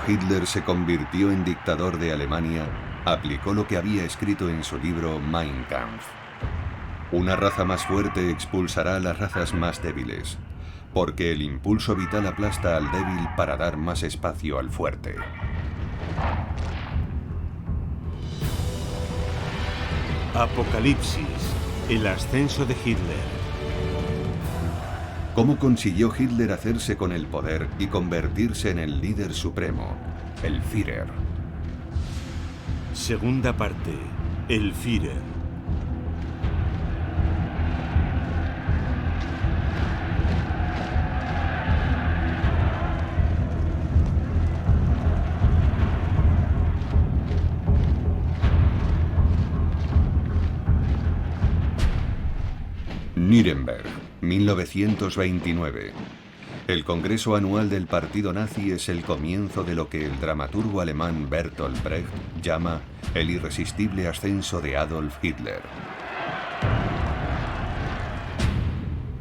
Hitler se convirtió en dictador de Alemania, aplicó lo que había escrito en su libro Mein Kampf. Una raza más fuerte expulsará a las razas más débiles, porque el impulso vital aplasta al débil para dar más espacio al fuerte. Apocalipsis, el ascenso de Hitler. ¿Cómo consiguió Hitler hacerse con el poder y convertirse en el líder supremo, el Führer? Segunda parte, el Führer. Nuremberg, 1929. El congreso anual del partido nazi es el comienzo de lo que el dramaturgo alemán Bertolt Brecht llama el irresistible ascenso de Adolf Hitler.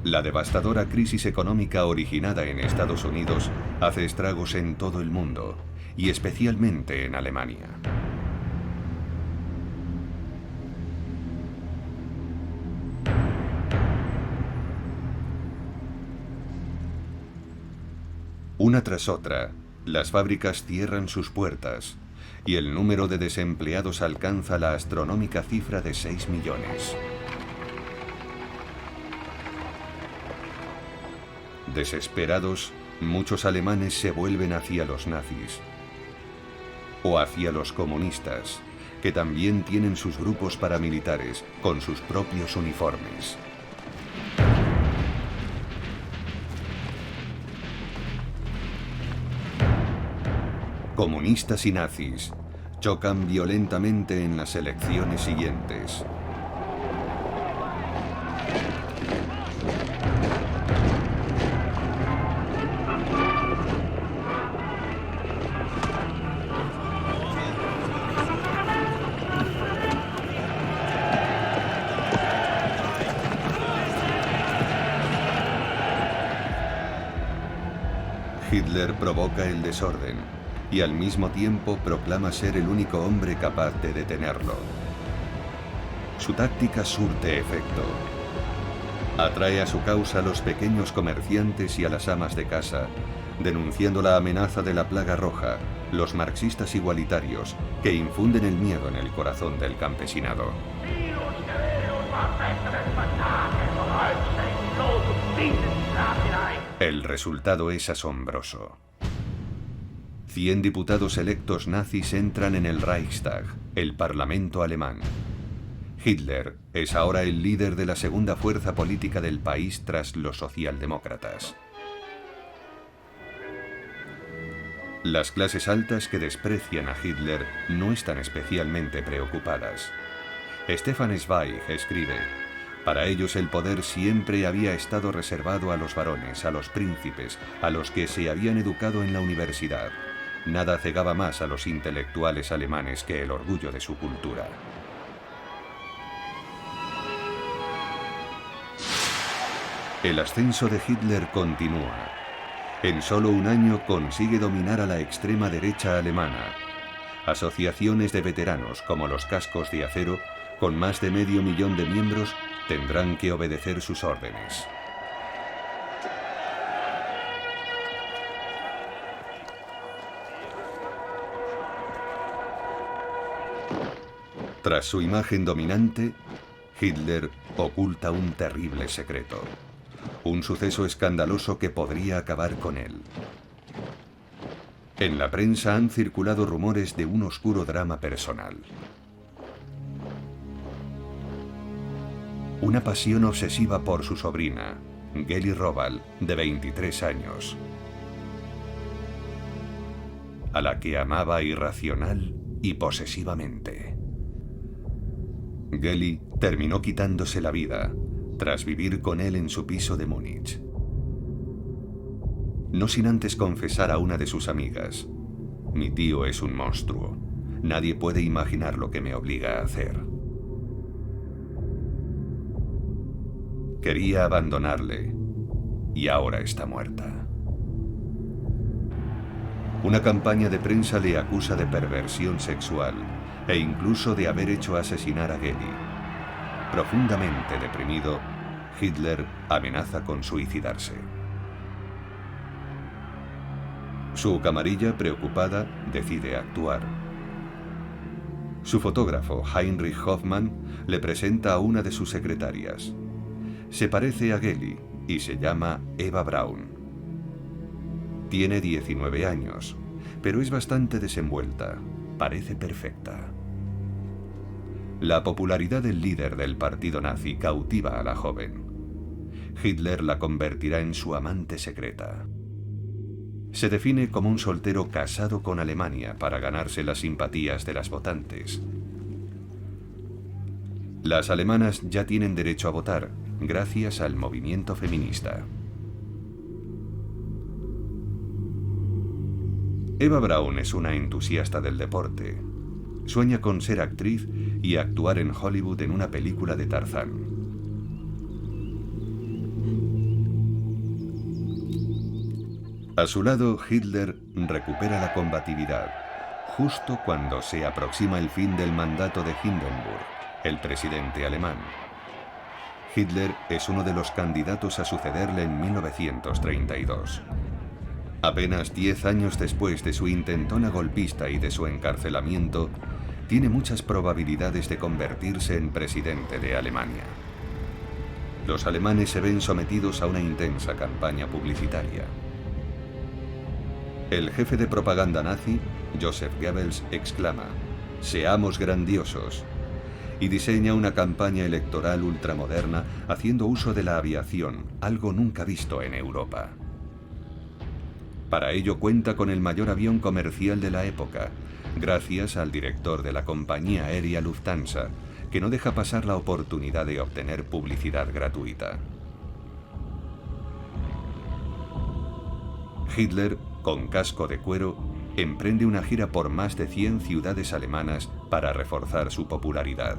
La devastadora crisis económica originada en Estados Unidos hace estragos en todo el mundo, y especialmente en Alemania. Una tras otra, las fábricas cierran sus puertas y el número de desempleados alcanza la astronómica cifra de 6 millones. Desesperados, muchos alemanes se vuelven hacia los nazis o hacia los comunistas, que también tienen sus grupos paramilitares con sus propios uniformes. Comunistas y nazis chocan violentamente en las elecciones siguientes. Hitler provoca el desorden y al mismo tiempo proclama ser el único hombre capaz de detenerlo. Su táctica surte efecto. Atrae a su causa a los pequeños comerciantes y a las amas de casa, denunciando la amenaza de la plaga roja, los marxistas igualitarios, que infunden el miedo en el corazón del campesinado. El resultado es asombroso. 100 diputados electos nazis entran en el Reichstag, el Parlamento alemán. Hitler es ahora el líder de la segunda fuerza política del país tras los socialdemócratas. Las clases altas que desprecian a Hitler no están especialmente preocupadas. Stefan Zweig escribe: para ellos el poder siempre había estado reservado a los varones, a los príncipes, a los que se habían educado en la universidad. Nada cegaba más a los intelectuales alemanes que el orgullo de su cultura. El ascenso de Hitler continúa. En solo un año consigue dominar a la extrema derecha alemana. Asociaciones de veteranos como los Cascos de Acero, con más de 500.000 de miembros, tendrán que obedecer sus órdenes. Tras su imagen dominante, Hitler oculta un terrible secreto. Un suceso escandaloso que podría acabar con él. En la prensa han circulado rumores de un oscuro drama personal. Una pasión obsesiva por su sobrina, Geli Robal, de 23 años, a la que amaba irracional y posesivamente. Geli terminó quitándose la vida tras vivir con él en su piso de Múnich. No sin antes confesar a una de sus amigas: mi tío es un monstruo. Nadie puede imaginar lo que me obliga a hacer. Quería abandonarle y ahora está muerta. Una campaña de prensa le acusa de perversión sexual e incluso de haber hecho asesinar a Geli. Profundamente deprimido, Hitler amenaza con suicidarse. Su camarilla, preocupada, decide actuar. Su fotógrafo, Heinrich Hoffmann, le presenta a una de sus secretarias. Se parece a Geli y se llama Eva Braun. Tiene 19 años, pero es bastante desenvuelta. Parece perfecta. La popularidad del líder del partido nazi cautiva a la joven. Hitler la convertirá en su amante secreta. Se define como un soltero casado con Alemania para ganarse las simpatías de las votantes. Las alemanas ya tienen derecho a votar, gracias al movimiento feminista. Eva Braun es una entusiasta del deporte. Sueña con ser actriz y actuar en Hollywood en una película de Tarzán. A su lado, Hitler recupera la combatividad, justo cuando se aproxima el fin del mandato de Hindenburg, el presidente alemán. Hitler es uno de los candidatos a sucederle en 1932. Apenas 10 años después de su intentona golpista y de su encarcelamiento, tiene muchas probabilidades de convertirse en presidente de Alemania. Los alemanes se ven sometidos a una intensa campaña publicitaria. El jefe de propaganda nazi, Joseph Goebbels, exclama: «Seamos grandiosos», y diseña una campaña electoral ultramoderna haciendo uso de la aviación, algo nunca visto en Europa. Para ello cuenta con el mayor avión comercial de la época, gracias al director de la compañía aérea Lufthansa, que no deja pasar la oportunidad de obtener publicidad gratuita. Hitler, con casco de cuero, emprende una gira por más de 100 ciudades alemanas para reforzar su popularidad.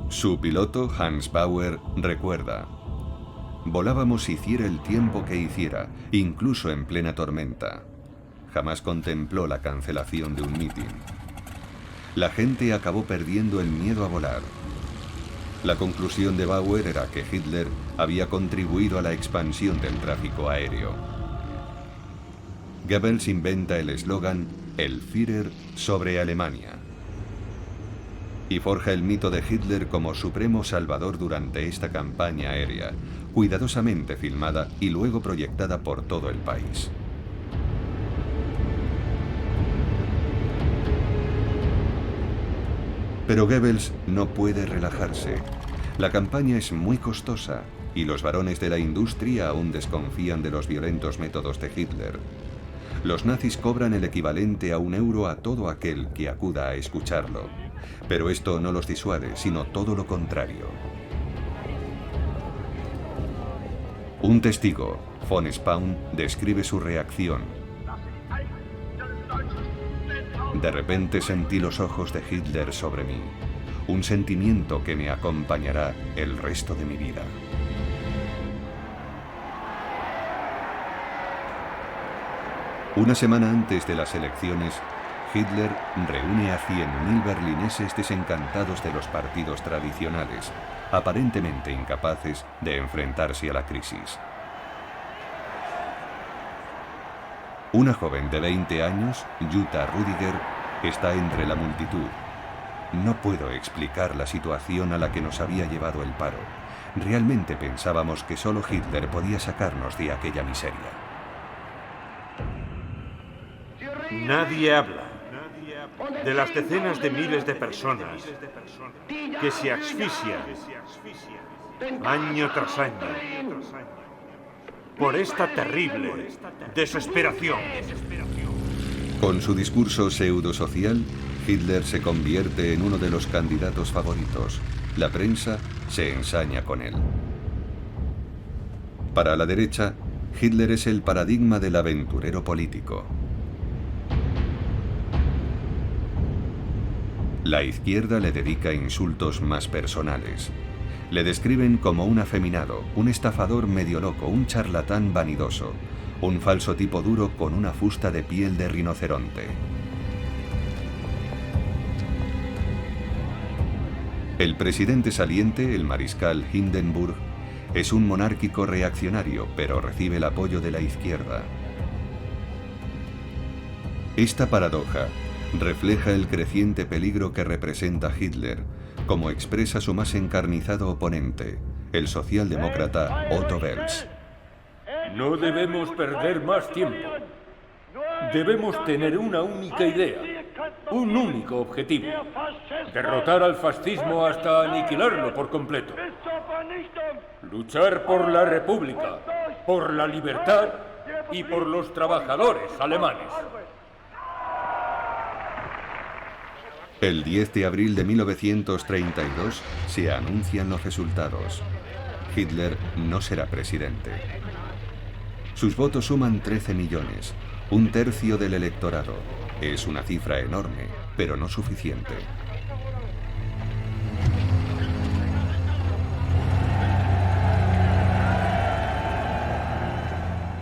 Su piloto, Hans Bauer, recuerda: «Volábamos hiciera el tiempo que hiciera, incluso en plena tormenta. Jamás contempló la cancelación de un mitin. La gente acabó perdiendo el miedo a volar». La conclusión de Bauer era que Hitler había contribuido a la expansión del tráfico aéreo. Goebbels inventa el eslogan «El Führer sobre Alemania» y forja el mito de Hitler como supremo salvador durante esta campaña aérea, cuidadosamente filmada y luego proyectada por todo el país. Pero Goebbels no puede relajarse. La campaña es muy costosa y los varones de la industria aún desconfían de los violentos métodos de Hitler. Los nazis cobran el equivalente a €1 a todo aquel que acuda a escucharlo. Pero esto no los disuade, sino todo lo contrario. Un testigo, von Spaun, describe su reacción. «De repente sentí los ojos de Hitler sobre mí, un sentimiento que me acompañará el resto de mi vida». Una semana antes de las elecciones, Hitler reúne a 100.000 berlineses desencantados de los partidos tradicionales, aparentemente incapaces de enfrentarse a la crisis. Una joven de 20 años, Jutta Rüdiger, está entre la multitud. «No puedo explicar la situación a la que nos había llevado el paro. Realmente pensábamos que solo Hitler podía sacarnos de aquella miseria». Nadie habla de las decenas de miles de personas que se asfixian año tras año por esta terrible desesperación. Con su discurso pseudosocial, Hitler se convierte en uno de los candidatos favoritos. La prensa se ensaña con él. Para la derecha, Hitler es el paradigma del aventurero político. La izquierda le dedica insultos más personales. Le describen como un afeminado, un estafador medio loco, un charlatán vanidoso, un falso tipo duro con una fusta de piel de rinoceronte. El presidente saliente, el mariscal Hindenburg, es un monárquico reaccionario, pero recibe el apoyo de la izquierda. Esta paradoja refleja el creciente peligro que representa Hitler, como expresa su más encarnizado oponente, el socialdemócrata Otto Wels. No debemos perder más tiempo. Debemos tener una única idea, un único objetivo: derrotar al fascismo hasta aniquilarlo por completo. Luchar por la República, por la libertad y por los trabajadores alemanes. El 10 de abril de 1932 se anuncian los resultados. Hitler no será presidente. Sus votos suman 13 millones, un tercio del electorado. Es una cifra enorme, pero no suficiente.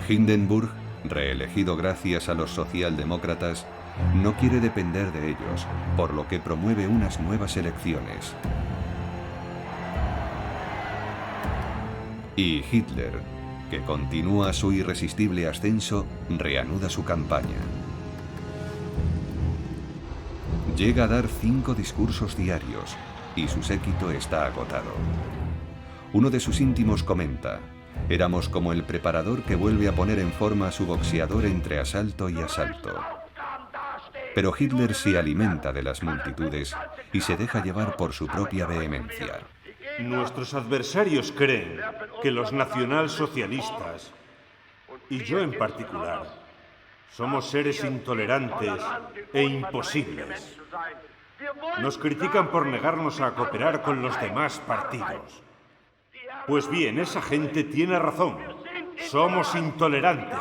Hindenburg, reelegido gracias a los socialdemócratas, no quiere depender de ellos, por lo que promueve unas nuevas elecciones. Y Hitler, que continúa su irresistible ascenso, reanuda su campaña. Llega a dar 5 discursos diarios y su séquito está agotado. Uno de sus íntimos comenta: éramos como el preparador que vuelve a poner en forma a su boxeador entre asalto y asalto. Pero Hitler se alimenta de las multitudes y se deja llevar por su propia vehemencia. Nuestros adversarios creen que los nacionalsocialistas, y yo en particular, somos seres intolerantes e imposibles. Nos critican por negarnos a cooperar con los demás partidos. Pues bien, esa gente tiene razón. Somos intolerantes.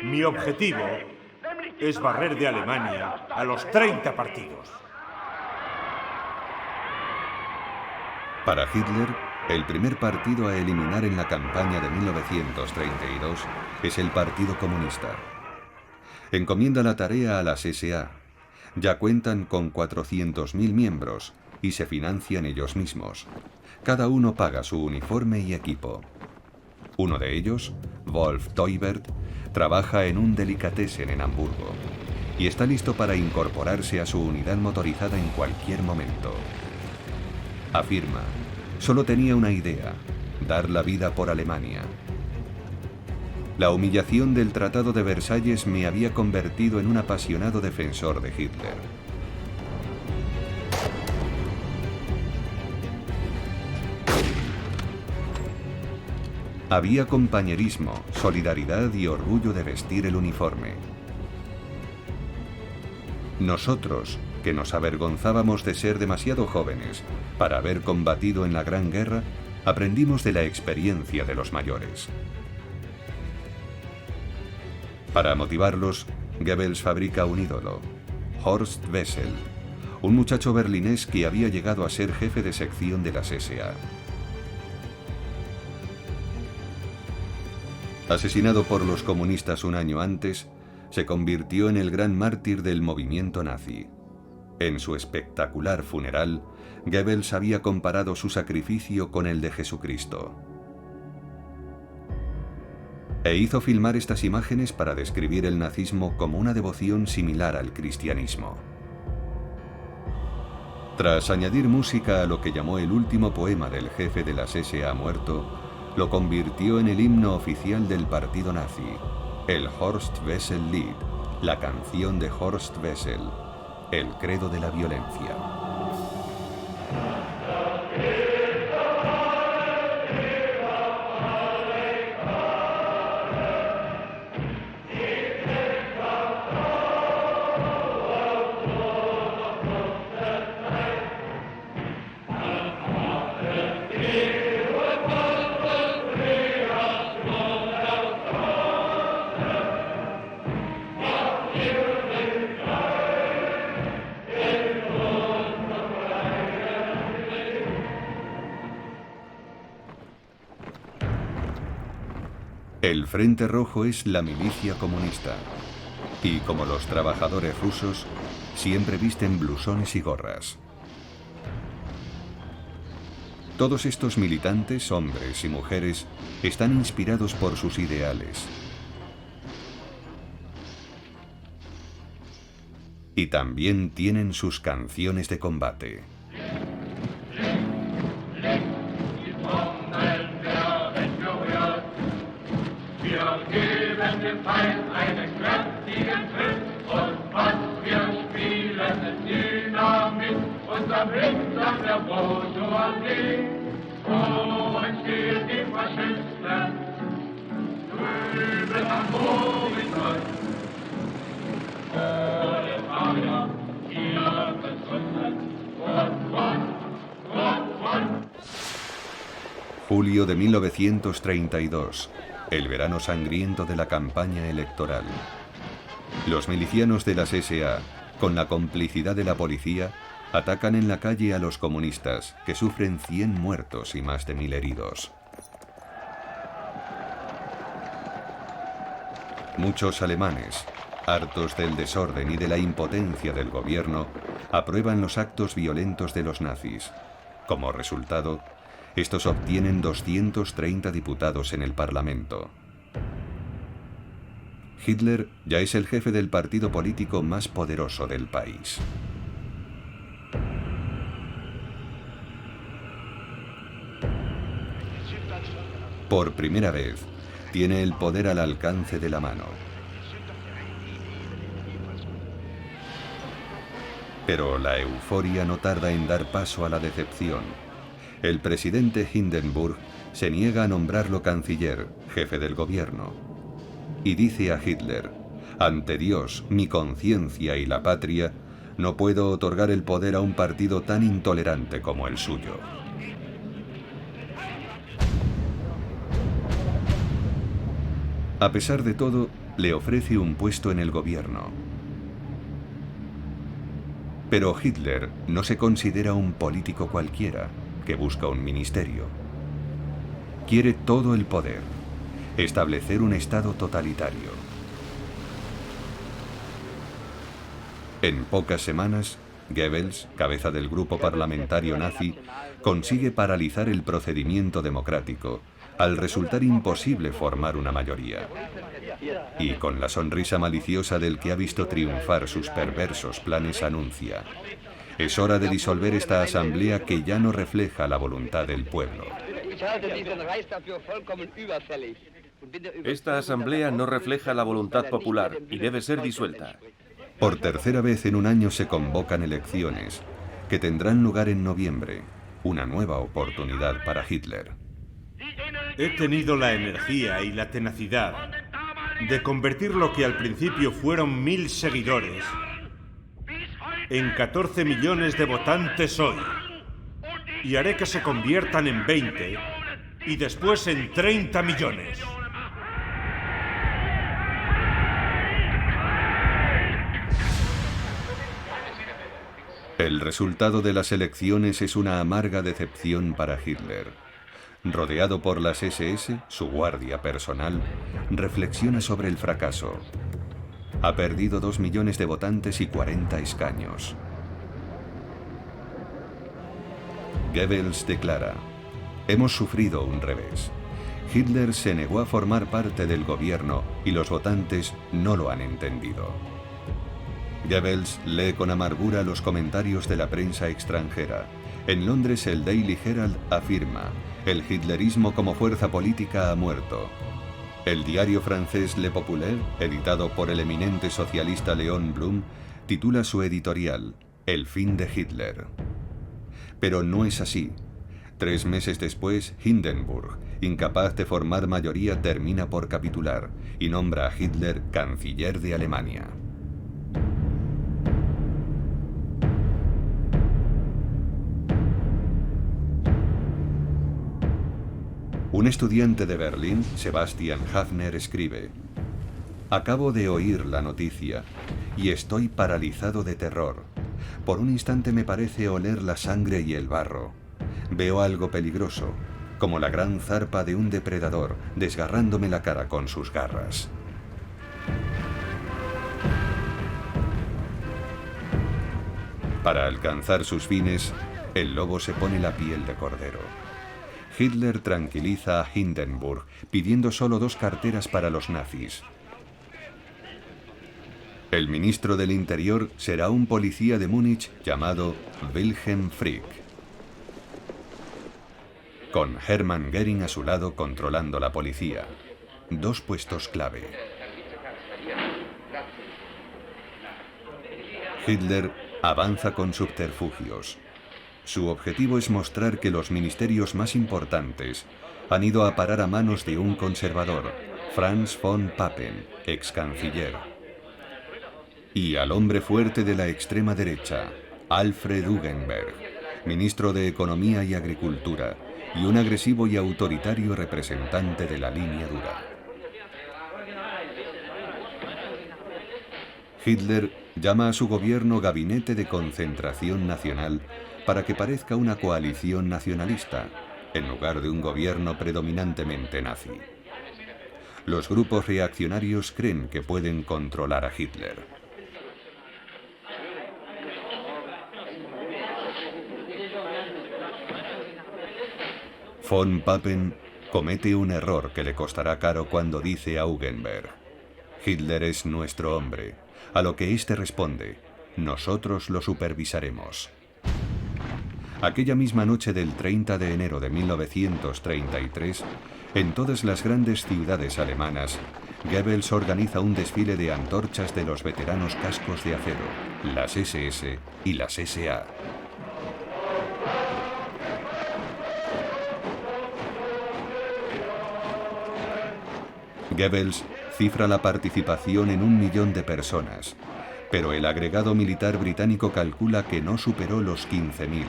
Mi objetivo es barrer de Alemania a los 30 partidos. Para Hitler, el primer partido a eliminar en la campaña de 1932 es el Partido Comunista. Encomienda la tarea a las SA. Ya cuentan con 400.000 miembros y se financian ellos mismos. Cada uno paga su uniforme y equipo. Uno de ellos, Wolf Teubert, trabaja en un delicatessen en Hamburgo y está listo para incorporarse a su unidad motorizada en cualquier momento. Afirma: solo tenía una idea: dar la vida por Alemania. La humillación del Tratado de Versalles me había convertido en un apasionado defensor de Hitler. Había compañerismo, solidaridad y orgullo de vestir el uniforme. Nosotros, que nos avergonzábamos de ser demasiado jóvenes para haber combatido en la Gran Guerra, aprendimos de la experiencia de los mayores. Para motivarlos, Goebbels fabrica un ídolo, Horst Wessel, un muchacho berlinés que había llegado a ser jefe de sección de las SA. Asesinado por los comunistas un año antes, se convirtió en el gran mártir del movimiento nazi. En su espectacular funeral, Goebbels había comparado su sacrificio con el de Jesucristo. E hizo filmar estas imágenes para describir el nazismo como una devoción similar al cristianismo. Tras añadir música a lo que llamó el último poema del jefe de las SA muerto, lo convirtió en el himno oficial del partido nazi, el Horst Wessel Lied, la canción de Horst Wessel, el credo de la violencia. El Frente Rojo es la milicia comunista. Y como los trabajadores rusos, siempre visten blusones y gorras. Todos estos militantes, hombres y mujeres, están inspirados por sus ideales. Y también tienen sus canciones de combate. Julio de 1932, el verano sangriento de la campaña electoral. Los milicianos de las SA, con la complicidad de la policía, atacan en la calle a los comunistas, que sufren 100 muertos y más de 1000 heridos. Muchos alemanes, hartos del desorden y de la impotencia del gobierno, aprueban los actos violentos de los nazis. Como resultado, estos obtienen 230 diputados en el Parlamento. Hitler ya es el jefe del partido político más poderoso del país. Por primera vez, tiene el poder al alcance de la mano. Pero la euforia no tarda en dar paso a la decepción. El presidente Hindenburg se niega a nombrarlo canciller, jefe del gobierno. Y dice a Hitler: ante Dios, mi conciencia y la patria, no puedo otorgar el poder a un partido tan intolerante como el suyo. A pesar de todo, le ofrece un puesto en el gobierno. Pero Hitler no se considera un político cualquiera que busca un ministerio. Quiere todo el poder, establecer un estado totalitario. En pocas semanas, Goebbels, cabeza del grupo parlamentario nazi, consigue paralizar el procedimiento democrático, al resultar imposible formar una mayoría. Y con la sonrisa maliciosa del que ha visto triunfar sus perversos planes anuncia: es hora de disolver esta asamblea que ya no refleja la voluntad del pueblo. Esta asamblea no refleja la voluntad popular y debe ser disuelta. Por tercera vez en un año se convocan elecciones, que tendrán lugar en noviembre, una nueva oportunidad para Hitler. He tenido la energía y la tenacidad de convertir lo que al principio fueron 1000 seguidores en 14 millones de votantes hoy. Y haré que se conviertan en 20 y después en 30 millones. El resultado de las elecciones es una amarga decepción para Hitler. Rodeado por las SS, su guardia personal, reflexiona sobre el fracaso. Ha perdido 2 millones de votantes y 40 escaños. Goebbels declara: hemos sufrido un revés. Hitler se negó a formar parte del gobierno y los votantes no lo han entendido. Goebbels lee con amargura los comentarios de la prensa extranjera. En Londres, el Daily Herald afirma: el hitlerismo como fuerza política ha muerto. El diario francés Le Populaire, editado por el eminente socialista Léon Blum, titula su editorial: El fin de Hitler. Pero no es así. 3 meses después, Hindenburg, incapaz de formar mayoría, termina por capitular y nombra a Hitler canciller de Alemania. Un estudiante de Berlín, Sebastian Hafner, escribe: acabo de oír la noticia y estoy paralizado de terror. Por un instante me parece oler la sangre y el barro. Veo algo peligroso. como la gran zarpa de un depredador, desgarrándome la cara con sus garras. Para alcanzar sus fines, el lobo se pone la piel de cordero. Hitler tranquiliza a Hindenburg, pidiendo solo 2 carteras para los nazis. El ministro del Interior será un policía de Múnich llamado Wilhelm Frick, con Hermann Göring a su lado controlando la policía. 2 puestos clave. Hitler avanza con subterfugios. Su objetivo es mostrar que los ministerios más importantes han ido a parar a manos de un conservador, Franz von Papen, ex canciller, y al hombre fuerte de la extrema derecha, Alfred Hugenberg, ministro de Economía y Agricultura, y un agresivo y autoritario representante de la línea dura. Hitler llama a su gobierno Gabinete de Concentración Nacional para que parezca una coalición nacionalista, en lugar de un gobierno predominantemente nazi. Los grupos reaccionarios creen que pueden controlar a Hitler. Von Papen comete un error que le costará caro cuando dice a Hugenberg: Hitler es nuestro hombre, a lo que éste responde: nosotros lo supervisaremos. Aquella misma noche del 30 de enero de 1933, en todas las grandes ciudades alemanas, Goebbels organiza un desfile de antorchas de los veteranos cascos de acero, las SS y las SA. Goebbels cifra la participación en 1 millón de personas, pero el agregado militar británico calcula que no superó los 15.000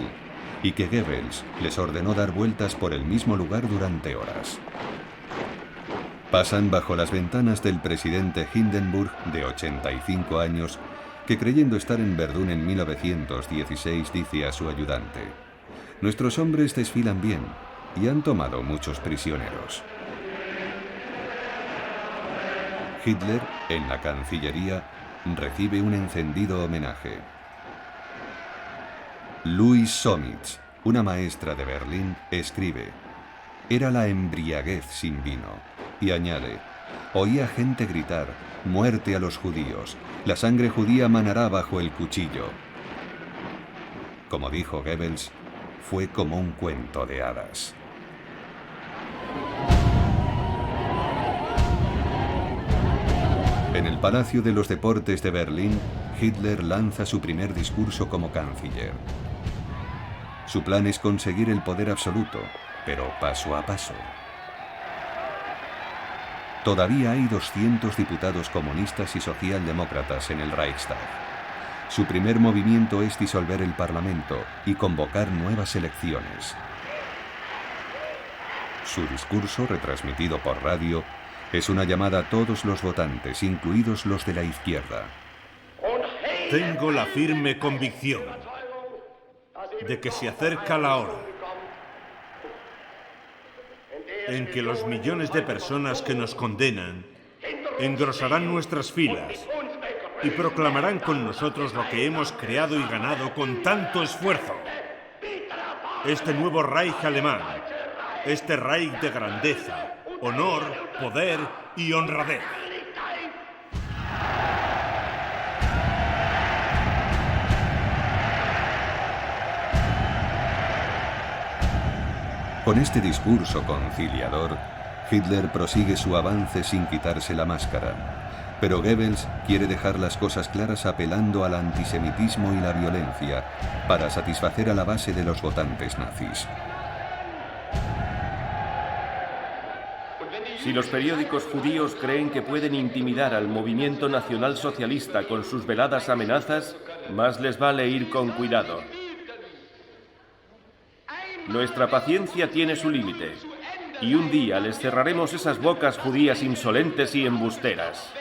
y que Goebbels les ordenó dar vueltas por el mismo lugar durante horas. Pasan bajo las ventanas del presidente Hindenburg, de 85 años, que creyendo estar en Verdún en 1916 dice a su ayudante: nuestros hombres desfilan bien y han tomado muchos prisioneros. Hitler, en la Cancillería, recibe un encendido homenaje. Louise Sommitz, una maestra de Berlín, escribe: era la embriaguez sin vino, y añade: oía gente gritar: muerte a los judíos, la sangre judía manará bajo el cuchillo. Como dijo Goebbels, fue como un cuento de hadas. En el Palacio de los Deportes de Berlín, Hitler lanza su primer discurso como canciller. Su plan es conseguir el poder absoluto, pero paso a paso. Todavía hay 200 diputados comunistas y socialdemócratas en el Reichstag. Su primer movimiento es disolver el Parlamento y convocar nuevas elecciones. Su discurso, retransmitido por radio, es una llamada a todos los votantes, incluidos los de la izquierda. Tengo la firme convicción de que se acerca la hora en que los millones de personas que nos condenan engrosarán nuestras filas y proclamarán con nosotros lo que hemos creado y ganado con tanto esfuerzo. Este nuevo Reich alemán, este Reich de grandeza, honor, poder y honradez. Con este discurso conciliador, Hitler prosigue su avance sin quitarse la máscara. Pero Goebbels quiere dejar las cosas claras apelando al antisemitismo y la violencia para satisfacer a la base de los votantes nazis. Si los periódicos judíos creen que pueden intimidar al movimiento nacionalsocialista con sus veladas amenazas, más les vale ir con cuidado. Nuestra paciencia tiene su límite, y un día les cerraremos esas bocas judías insolentes y embusteras.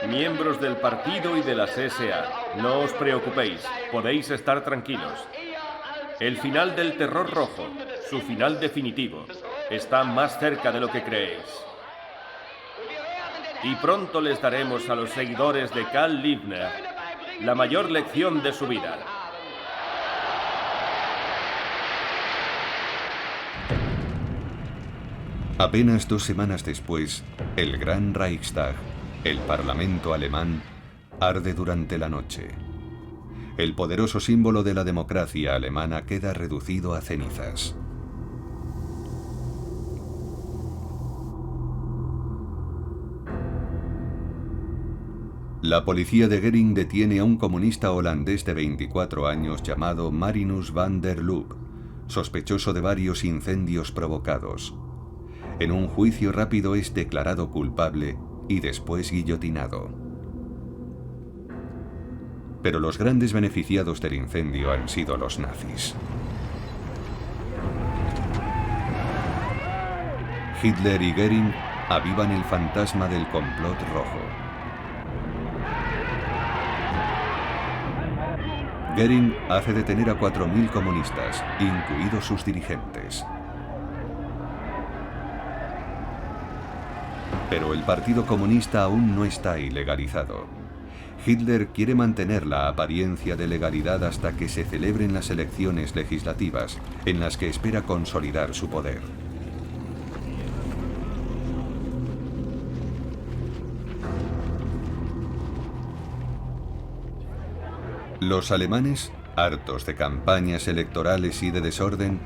Miembros del partido y de la SA, no os preocupéis, podéis estar tranquilos. El final del terror rojo, su final definitivo, está más cerca de lo que creéis. Y pronto les daremos a los seguidores de Karl Liebknecht la mayor lección de su vida. Apenas 2 semanas después, el Gran Reichstag, el Parlamento alemán, arde durante la noche. El poderoso símbolo de la democracia alemana queda reducido a cenizas. La policía de Göring detiene a un comunista holandés de 24 años llamado Marinus van der Lubbe, sospechoso de varios incendios provocados. En un juicio rápido es declarado culpable y después guillotinado. Pero los grandes beneficiados del incendio han sido los nazis. Hitler y Göring avivan el fantasma del complot rojo. Göring hace detener a 4.000 comunistas, incluidos sus dirigentes. Pero el Partido Comunista aún no está ilegalizado. Hitler quiere mantener la apariencia de legalidad hasta que se celebren las elecciones legislativas, en las que espera consolidar su poder. Los alemanes, hartos de campañas electorales y de desorden,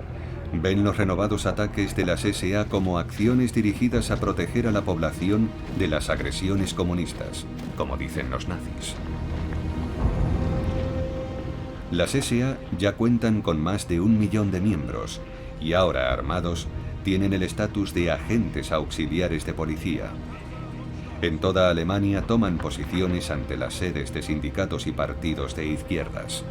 ven los renovados ataques de las SA como acciones dirigidas a proteger a la población de las agresiones comunistas, como dicen los nazis. Las SA ya cuentan con más de 1 millón de miembros y ahora armados tienen el estatus de agentes auxiliares de policía. En toda Alemania toman posiciones ante las sedes de sindicatos y partidos de izquierdas.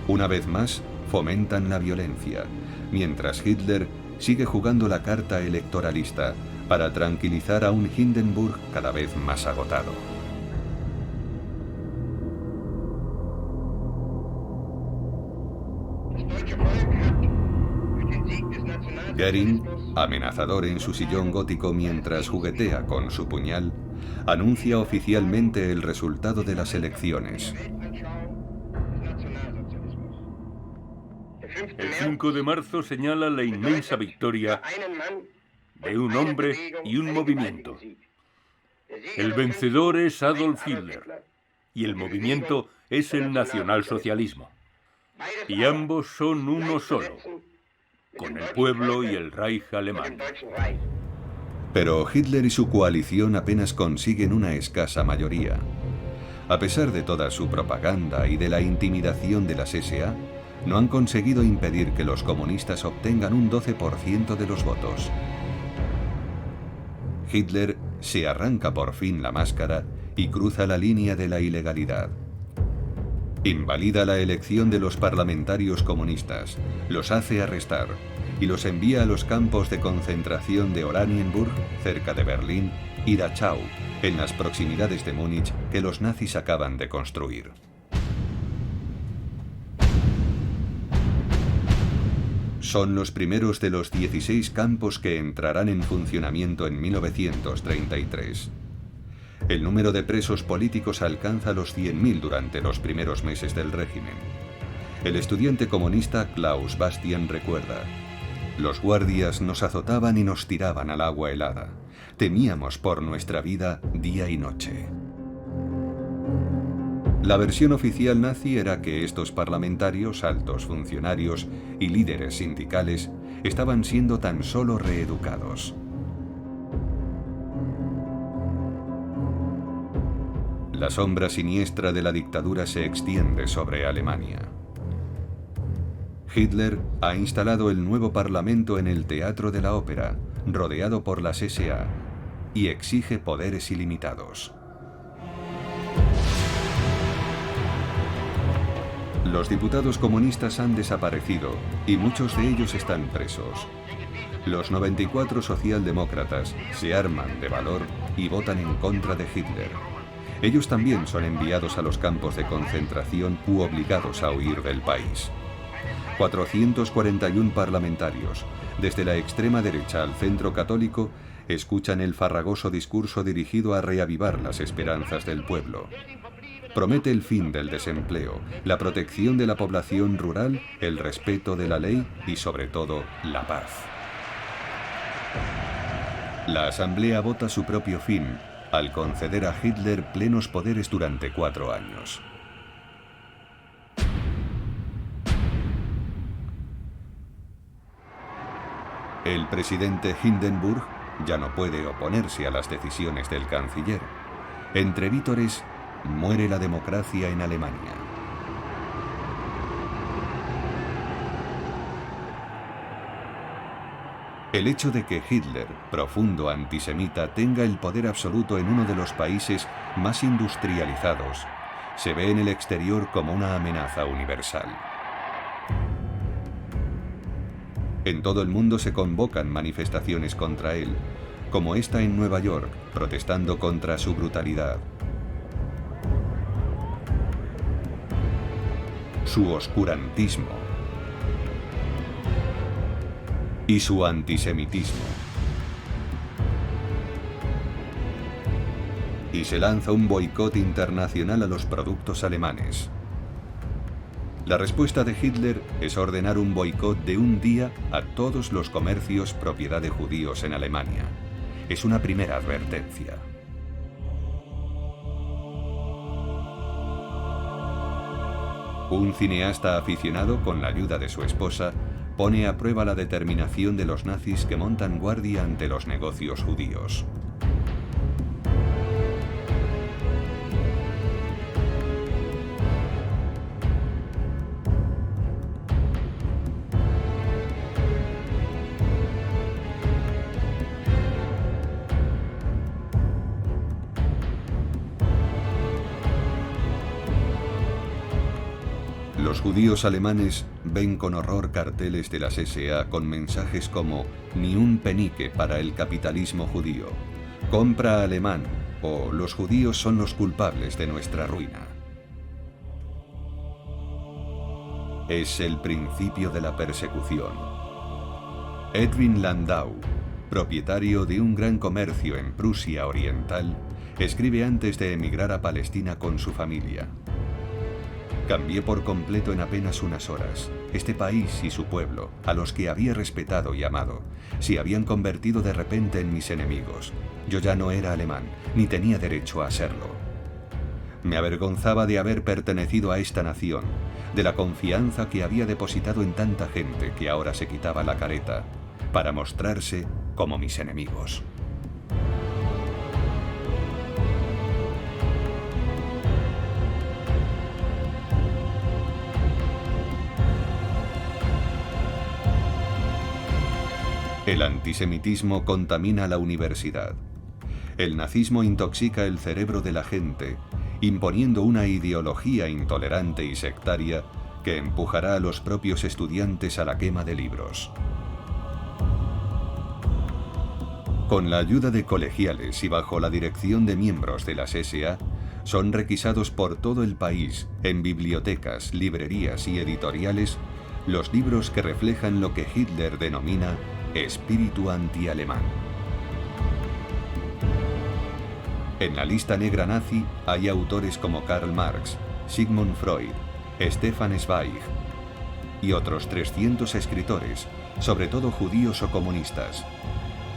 Una vez más, fomentan la violencia, mientras Hitler sigue jugando la carta electoralista para tranquilizar a un Hindenburg cada vez más agotado. Göring, amenazador en su sillón gótico mientras juguetea con su puñal, anuncia oficialmente el resultado de las elecciones. El 5 de marzo señala la inmensa victoria de un hombre y un movimiento. El vencedor es Adolf Hitler y el movimiento es el nacionalsocialismo. Y ambos son uno solo, con el pueblo y el Reich alemán. Pero Hitler y su coalición apenas consiguen una escasa mayoría. A pesar de toda su propaganda y de la intimidación de las SA, no han conseguido impedir que los comunistas obtengan un 12% de los votos. Hitler se arranca por fin la máscara y cruza la línea de la ilegalidad. Invalida la elección de los parlamentarios comunistas, los hace arrestar y los envía a los campos de concentración de Oranienburg, cerca de Berlín, y Dachau, en las proximidades de Múnich, que los nazis acaban de construir. Son los primeros de los 16 campos que entrarán en funcionamiento en 1933. El número de presos políticos alcanza los 100.000 durante los primeros meses del régimen. El estudiante comunista Klaus Bastian recuerda: los guardias nos azotaban y nos tiraban al agua helada. Temíamos por nuestra vida día y noche. La versión oficial nazi era que estos parlamentarios, altos funcionarios y líderes sindicales estaban siendo tan solo reeducados. La sombra siniestra de la dictadura se extiende sobre Alemania. Hitler ha instalado el nuevo parlamento en el Teatro de la Ópera, rodeado por las SA, y exige poderes ilimitados. Los diputados comunistas han desaparecido y muchos de ellos están presos. Los 94 socialdemócratas se arman de valor y votan en contra de Hitler. Ellos también son enviados a los campos de concentración u obligados a huir del país. 441 parlamentarios, desde la extrema derecha al centro católico, escuchan el farragoso discurso dirigido a reavivar las esperanzas del pueblo. Promete el fin del desempleo, la protección de la población rural, el respeto de la ley y, sobre todo, la paz. La Asamblea vota su propio fin, al conceder a Hitler plenos poderes durante 4 años. El presidente Hindenburg ya no puede oponerse a las decisiones del canciller. Entre vítores, muere la democracia en Alemania. El hecho de que Hitler, profundo antisemita, tenga el poder absoluto en uno de los países más industrializados, se ve en el exterior como una amenaza universal. En todo el mundo se convocan manifestaciones contra él, como esta en Nueva York, protestando contra su brutalidad, su oscurantismo y su antisemitismo. Y se lanza un boicot internacional a los productos alemanes. La respuesta de Hitler es ordenar un boicot de un día a todos los comercios propiedad de judíos en Alemania. Es una primera advertencia. Un cineasta aficionado, con la ayuda de su esposa, pone a prueba la determinación de los nazis que montan guardia ante los negocios judíos. Los judíos alemanes ven con horror carteles de las SA con mensajes como «Ni un penique para el capitalismo judío», «Compra alemán» o «Los judíos son los culpables de nuestra ruina». Es el principio de la persecución. Edwin Landau, propietario de un gran comercio en Prusia Oriental, escribe antes de emigrar a Palestina con su familia. Cambié por completo en apenas unas horas. Este país y su pueblo, a los que había respetado y amado, se habían convertido de repente en mis enemigos. Yo ya no era alemán, ni tenía derecho a serlo. Me avergonzaba de haber pertenecido a esta nación, de la confianza que había depositado en tanta gente que ahora se quitaba la careta, para mostrarse como mis enemigos. El antisemitismo contamina la universidad. El nazismo intoxica el cerebro de la gente, imponiendo una ideología intolerante y sectaria que empujará a los propios estudiantes a la quema de libros. Con la ayuda de colegiales y bajo la dirección de miembros de las SA, son requisados por todo el país, en bibliotecas, librerías y editoriales, los libros que reflejan lo que Hitler denomina espíritu anti-alemán. En la lista negra nazi hay autores como Karl Marx, Sigmund Freud, Stefan Zweig y otros 300 escritores, sobre todo judíos o comunistas.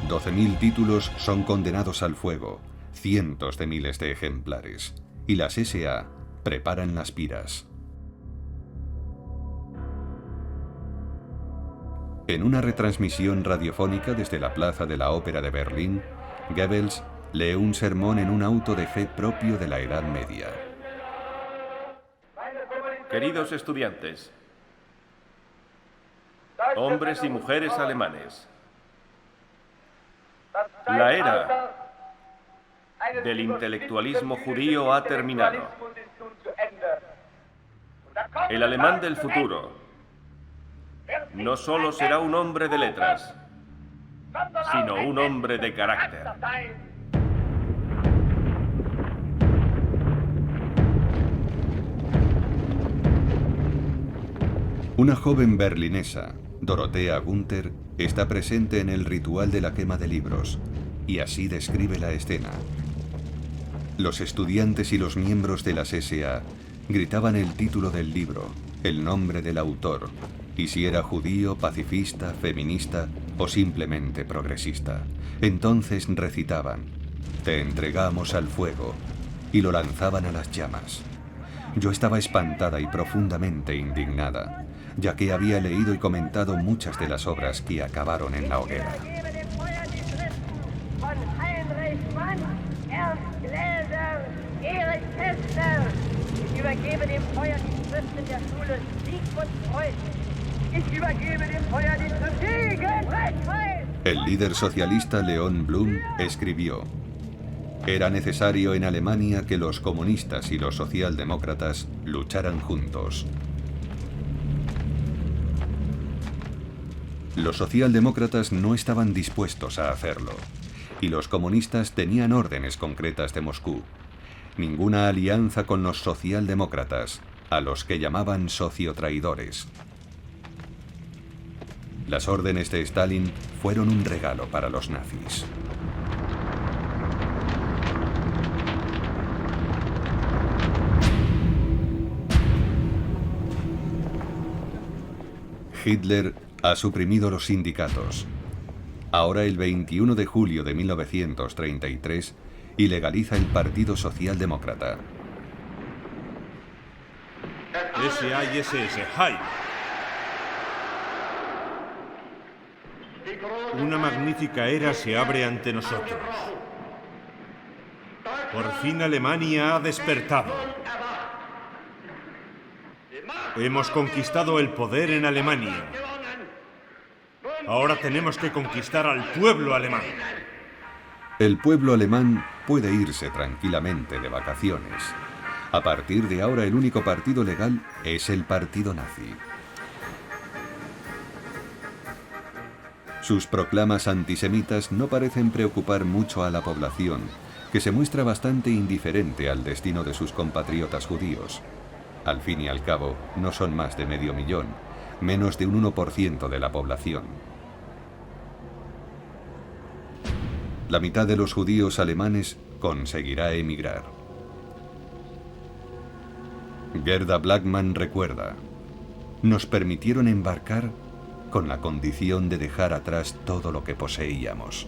12.000 títulos son condenados al fuego, cientos de miles de ejemplares, y las SA preparan las piras. En una retransmisión radiofónica desde la Plaza de la Ópera de Berlín, Goebbels lee un sermón en un auto de fe propio de la Edad Media. Queridos estudiantes, hombres y mujeres alemanes, la era del intelectualismo judío ha terminado. El alemán del futuro no solo será un hombre de letras, sino un hombre de carácter. Una joven berlinesa, Dorothea Gunther, está presente en el ritual de la quema de libros, y así describe la escena. Los estudiantes y los miembros de las SA gritaban el título del libro, el nombre del autor, y si era judío, pacifista, feminista o simplemente progresista. Entonces recitaban: "Te entregamos al fuego", y lo lanzaban a las llamas. Yo estaba espantada y profundamente indignada, ya que había leído y comentado muchas de las obras que acabaron en la hoguera. El líder socialista Leon Blum escribió: "Era necesario en Alemania que los comunistas y los socialdemócratas lucharan juntos". Los socialdemócratas no estaban dispuestos a hacerlo, y los comunistas tenían órdenes concretas de Moscú. Ninguna alianza con los socialdemócratas, a los que llamaban sociotraidores. Las órdenes de Stalin fueron un regalo para los nazis. Hitler ha suprimido los sindicatos. Ahora, el 21 de julio de 1933, ilegaliza el Partido Socialdemócrata. SA y SS, ¡Heil! Una magnífica era se abre ante nosotros. Por fin Alemania ha despertado. Hemos conquistado el poder en Alemania. Ahora tenemos que conquistar al pueblo alemán. El pueblo alemán puede irse tranquilamente de vacaciones. A partir de ahora, el único partido legal es el partido nazi. Sus proclamas antisemitas no parecen preocupar mucho a la población, que se muestra bastante indiferente al destino de sus compatriotas judíos. Al fin y al cabo, no son más de 500.000, menos de un 1% de la población. La mitad de los judíos alemanes conseguirá emigrar. Gerda Blackman recuerda: "Nos permitieron embarcar con la condición de dejar atrás todo lo que poseíamos".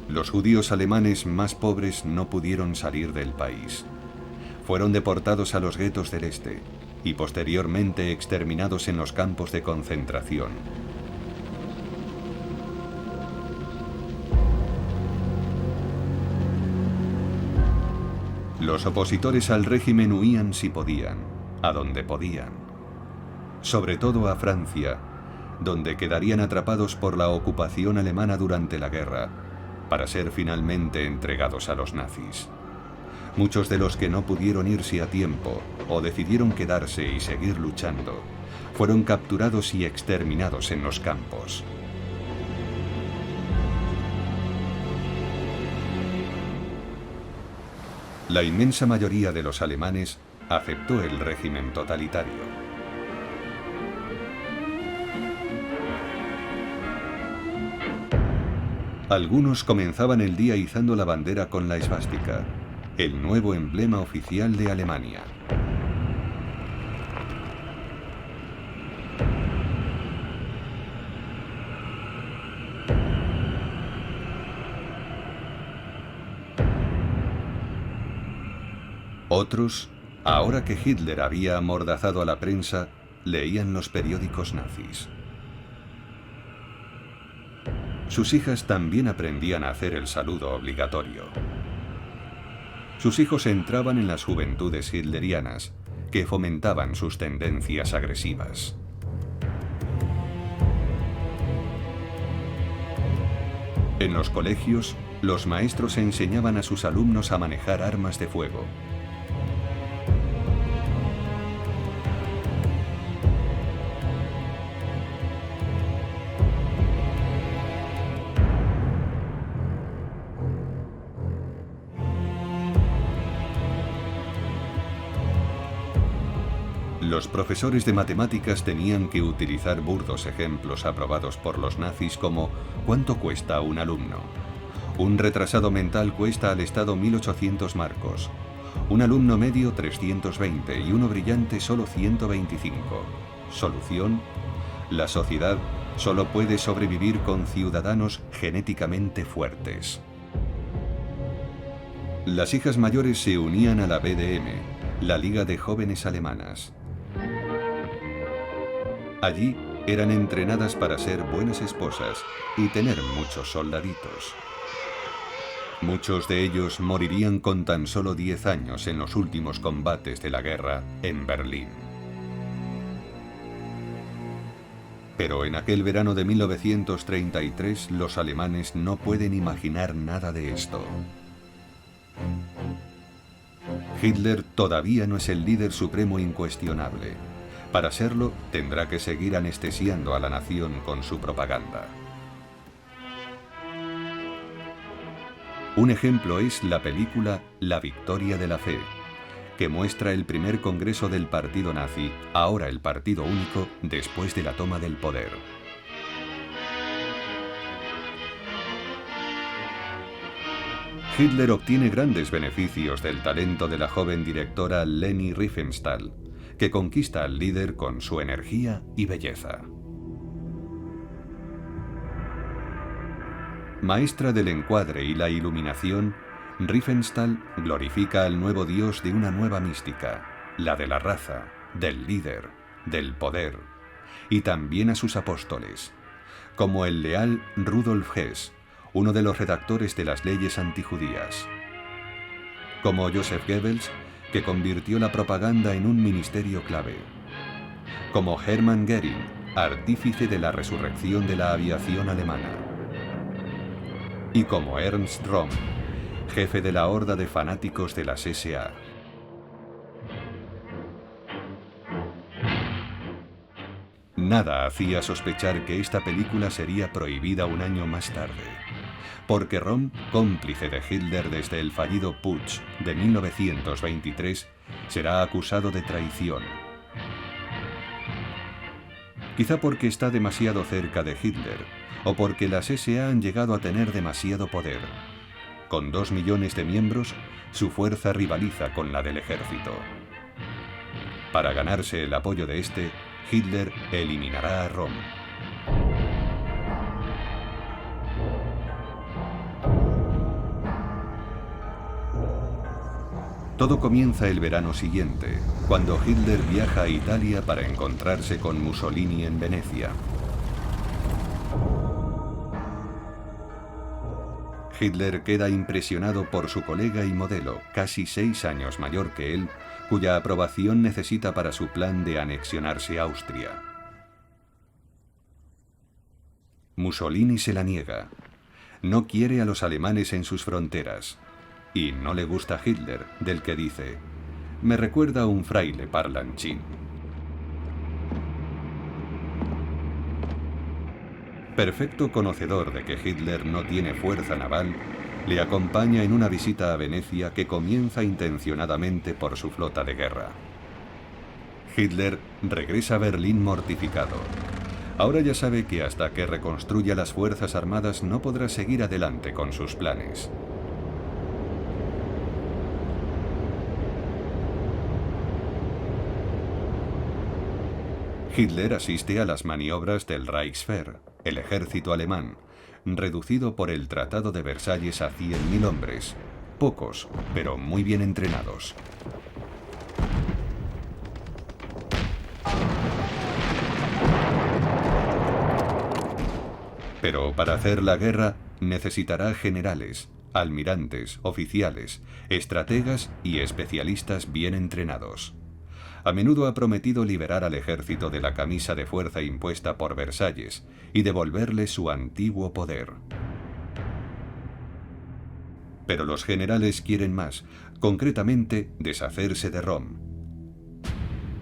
Los judíos alemanes más pobres no pudieron salir del país. Fueron deportados a los guetos del este y posteriormente exterminados en los campos de concentración. Los opositores al régimen huían si podían, a donde podían. Sobre todo a Francia, donde quedarían atrapados por la ocupación alemana durante la guerra, para ser finalmente entregados a los nazis. Muchos de los que no pudieron irse a tiempo o decidieron quedarse y seguir luchando, fueron capturados y exterminados en los campos. La inmensa mayoría de los alemanes aceptó el régimen totalitario. Algunos comenzaban el día izando la bandera con la esvástica, el nuevo emblema oficial de Alemania. Otros, ahora que Hitler había amordazado a la prensa, leían los periódicos nazis. Sus hijas también aprendían a hacer el saludo obligatorio. Sus hijos entraban en las juventudes hitlerianas, que fomentaban sus tendencias agresivas. En los colegios, los maestros enseñaban a sus alumnos a manejar armas de fuego. Los profesores de matemáticas tenían que utilizar burdos ejemplos aprobados por los nazis como ¿cuánto cuesta un alumno? Un retrasado mental cuesta al Estado 1.800 marcos. Un alumno medio 320 y uno brillante solo 125. Solución: la sociedad solo puede sobrevivir con ciudadanos genéticamente fuertes. Las hijas mayores se unían a la BDM, la Liga de Jóvenes Alemanas. Allí eran entrenadas para ser buenas esposas y tener muchos soldaditos. Muchos de ellos morirían con tan solo 10 años en los últimos combates de la guerra en Berlín. Pero en aquel verano de 1933 los alemanes no pueden imaginar nada de esto. Hitler todavía no es el líder supremo incuestionable. Para serlo, tendrá que seguir anestesiando a la nación con su propaganda. Un ejemplo es la película La Victoria de la Fe, que muestra el primer congreso del partido nazi, ahora el partido único, después de la toma del poder. Hitler obtiene grandes beneficios del talento de la joven directora Leni Riefenstahl, que conquista al líder con su energía y belleza. Maestra del encuadre y la iluminación, Riefenstahl glorifica al nuevo dios de una nueva mística, la de la raza, del líder, del poder, y también a sus apóstoles, como el leal Rudolf Hess, uno de los redactores de las leyes antijudías, como Joseph Goebbels, que convirtió la propaganda en un ministerio clave, como Hermann Göring, artífice de la resurrección de la aviación alemana, y como Ernst Röhm, jefe de la horda de fanáticos de las SA. Nada hacía sospechar que esta película sería prohibida un año más tarde, porque Röhm, cómplice de Hitler desde el fallido Putsch de 1923, será acusado de traición. Quizá porque está demasiado cerca de Hitler, o porque las SA han llegado a tener demasiado poder. Con 2 millones de miembros, su fuerza rivaliza con la del ejército. Para ganarse el apoyo de este, Hitler eliminará a Röhm. Todo comienza el verano siguiente, cuando Hitler viaja a Italia para encontrarse con Mussolini en Venecia. Hitler queda impresionado por su colega y modelo, casi 6 años mayor que él, cuya aprobación necesita para su plan de anexionarse a Austria. Mussolini se la niega. No quiere a los alemanes en sus fronteras. Y no le gusta Hitler, del que dice: «Me recuerda a un fraile parlanchín». Perfecto conocedor de que Hitler no tiene fuerza naval, le acompaña en una visita a Venecia que comienza intencionadamente por su flota de guerra. Hitler regresa a Berlín mortificado. Ahora ya sabe que hasta que reconstruya las fuerzas armadas no podrá seguir adelante con sus planes. Hitler asiste a las maniobras del Reichswehr, el ejército alemán, reducido por el Tratado de Versalles a 100.000 hombres, pocos, pero muy bien entrenados. Pero para hacer la guerra necesitará generales, almirantes, oficiales, estrategas y especialistas bien entrenados. A menudo ha prometido liberar al ejército de la camisa de fuerza impuesta por Versalles y devolverle su antiguo poder. Pero los generales quieren más, concretamente deshacerse de Röhm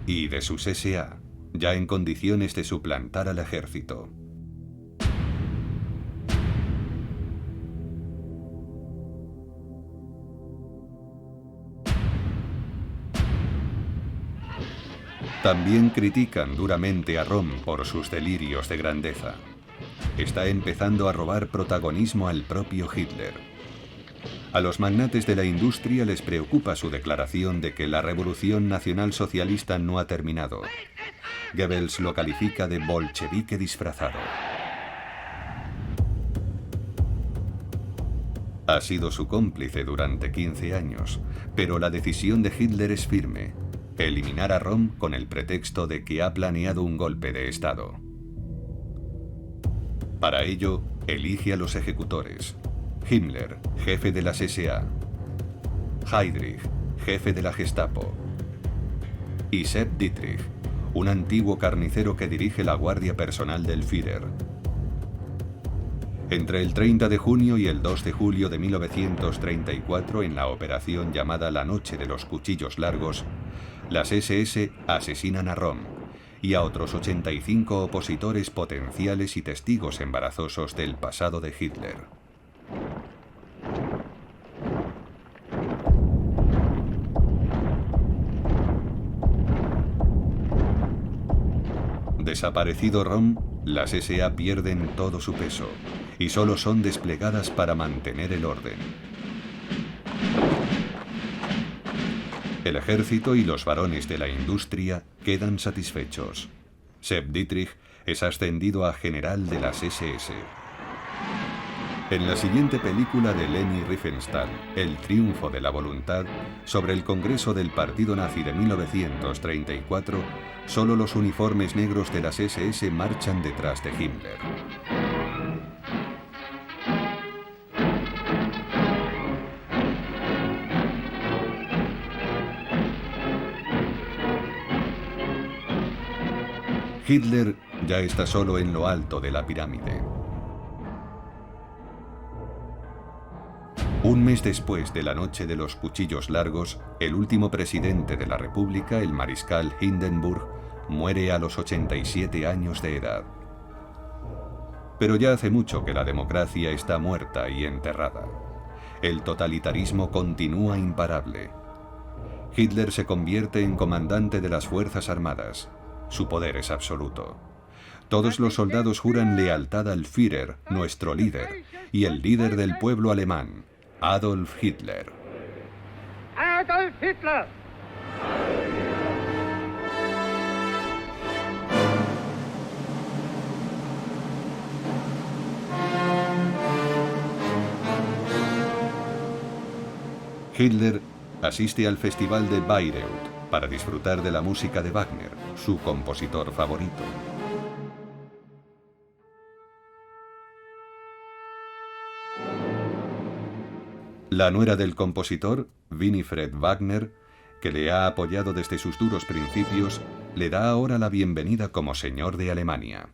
y de sus SA, ya en condiciones de suplantar al ejército. También critican duramente a Rom por sus delirios de grandeza. Está empezando a robar protagonismo al propio Hitler. A los magnates de la industria les preocupa su declaración de que la revolución nacionalsocialista no ha terminado. Goebbels lo califica de bolchevique disfrazado. Ha sido su cómplice durante 15 años, pero la decisión de Hitler es firme: eliminar a Rom con el pretexto de que ha planeado un golpe de Estado. Para ello, elige a los ejecutores: Himmler, jefe de las SA; Heydrich, jefe de la Gestapo; y Sepp Dietrich, un antiguo carnicero que dirige la guardia personal del Führer. Entre el 30 de junio y el 2 de julio de 1934, en la operación llamada La Noche de los Cuchillos Largos, las SS asesinan a Rom y a otros 85 opositores potenciales y testigos embarazosos del pasado de Hitler. Desaparecido Rom, las SA pierden todo su peso y solo son desplegadas para mantener el orden. El ejército y los varones de la industria quedan satisfechos. Sepp Dietrich es ascendido a general de las SS. En la siguiente película de Leni Riefenstahl, El triunfo de la voluntad, sobre el Congreso del Partido Nazi de 1934, solo los uniformes negros de las SS marchan detrás de Himmler. Hitler ya está solo en lo alto de la pirámide. Un mes después de la Noche de los Cuchillos Largos, el último presidente de la República, el mariscal Hindenburg, muere a los 87 años de edad. Pero ya hace mucho que la democracia está muerta y enterrada. El totalitarismo continúa imparable. Hitler se convierte en comandante de las Fuerzas Armadas. Su poder es absoluto. Todos los soldados juran lealtad al Führer, nuestro líder, y el líder del pueblo alemán, Adolf Hitler. Adolf Hitler! Hitler asiste al Festival de Bayreuth para disfrutar de la música de Wagner, su compositor favorito. La nuera del compositor, Winifred Wagner, que le ha apoyado desde sus duros principios, le da ahora la bienvenida como señor de Alemania.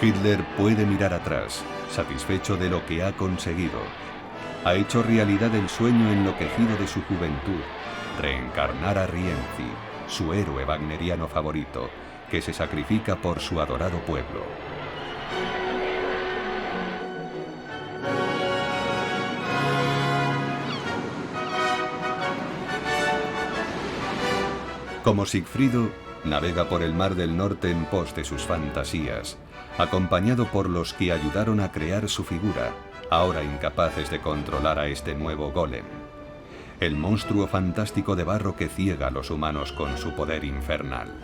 Hitler puede mirar atrás, satisfecho de lo que ha conseguido. Ha hecho realidad el sueño enloquecido de su juventud: reencarnar a Rienzi, su héroe wagneriano favorito, que se sacrifica por su adorado pueblo. Como Sigfrido, navega por el Mar del Norte en pos de sus fantasías, acompañado por los que ayudaron a crear su figura, ahora incapaces de controlar a este nuevo golem, el monstruo fantástico de barro que ciega a los humanos con su poder infernal.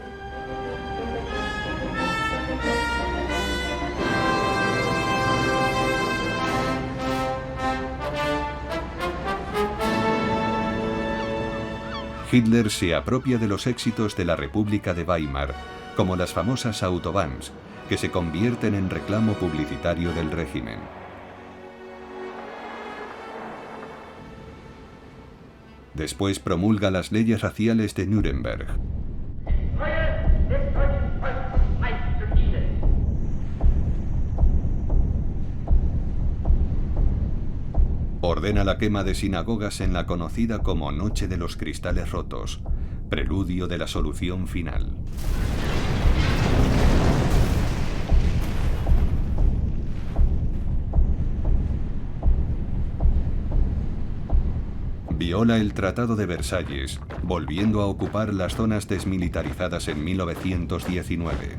Hitler se apropia de los éxitos de la República de Weimar, como las famosas Autobahns, que se convierten en reclamo publicitario del régimen. Después promulga las leyes raciales de Nuremberg. Ordena la quema de sinagogas en la conocida como Noche de los Cristales Rotos, preludio de la solución final. Viola el Tratado de Versalles, volviendo a ocupar las zonas desmilitarizadas en 1919.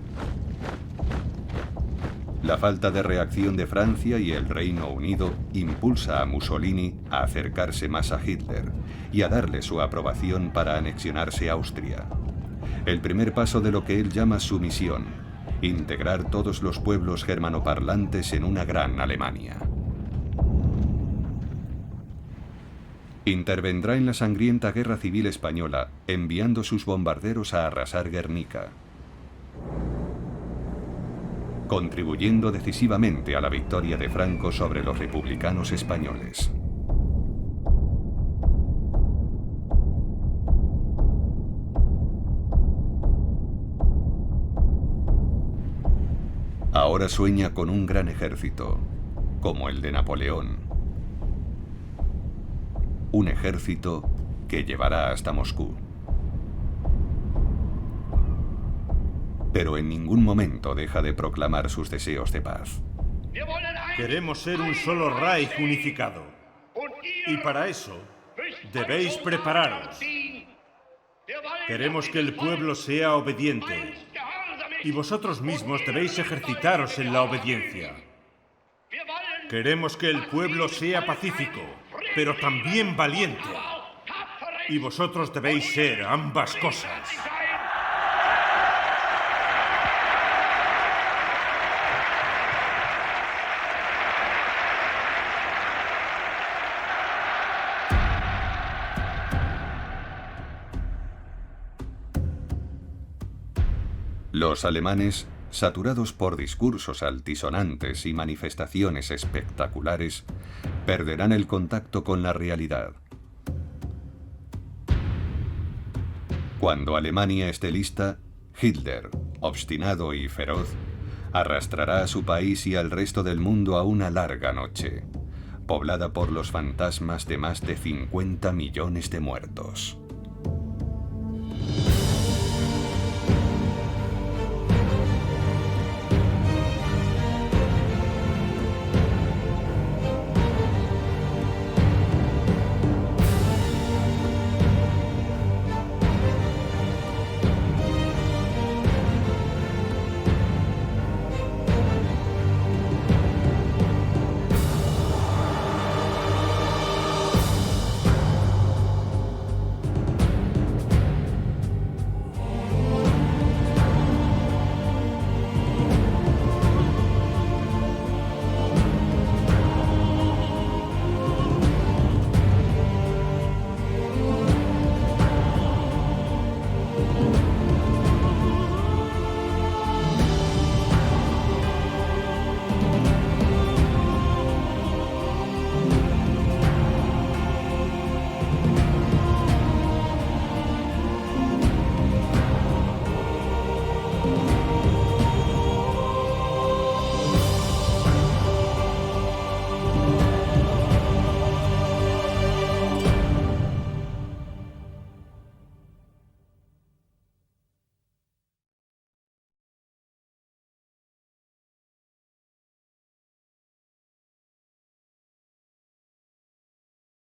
La falta de reacción de Francia y el Reino Unido impulsa a Mussolini a acercarse más a Hitler y a darle su aprobación para anexionarse a Austria. El primer paso de lo que él llama su misión: integrar todos los pueblos germanoparlantes en una gran Alemania. Intervendrá en la sangrienta Guerra Civil Española, enviando sus bombarderos a arrasar Guernica, contribuyendo decisivamente a la victoria de Franco sobre los republicanos españoles. Ahora sueña con un gran ejército, como el de Napoleón. Un ejército que llevará hasta Moscú. Pero en ningún momento deja de proclamar sus deseos de paz. Queremos ser un solo Reich unificado. Y para eso debéis prepararos. Queremos que el pueblo sea obediente. Y vosotros mismos debéis ejercitaros en la obediencia. Queremos que el pueblo sea pacífico, pero también valiente. Y vosotros debéis ser ambas cosas. Los alemanes, saturados por discursos altisonantes y manifestaciones espectaculares, perderán el contacto con la realidad. Cuando Alemania esté lista, Hitler, obstinado y feroz, arrastrará a su país y al resto del mundo a una larga noche, poblada por los fantasmas de más de 50 millones de muertos.